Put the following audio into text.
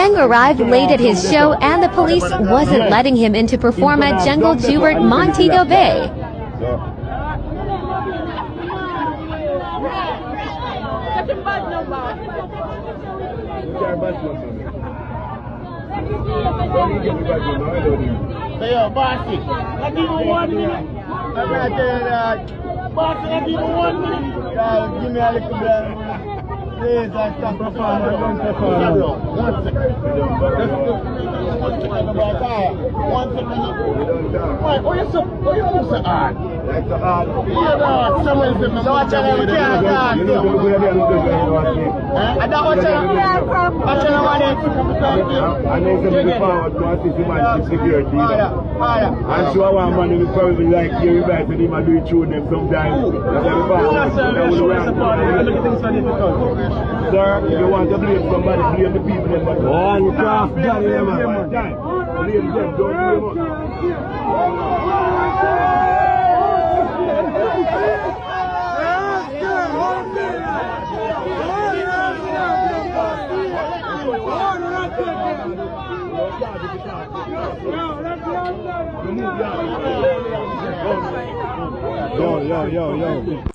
Jung arrived late at his show and the police wasn't letting him in to perform at Jungle Jubert Montego Bay. Yo, Bossy, not even 1 minute. I'm not telling that. Bossy, not even 1 minute. God, give me a little bit. Please, I stop. 1 second. Why, what you so hard? That's so hard. Yeah, no, someone said, no, watch out, we can't talk. I don't watch out. Watch out, man. I know some before, to assist him and security. I'm sure one man will probably like you guys and him and do it through them sometimes. Sir, if you want to blame somebody, blame the people that must. Oh, you craft Johnny, man. Blame them, don't blame us. Yo.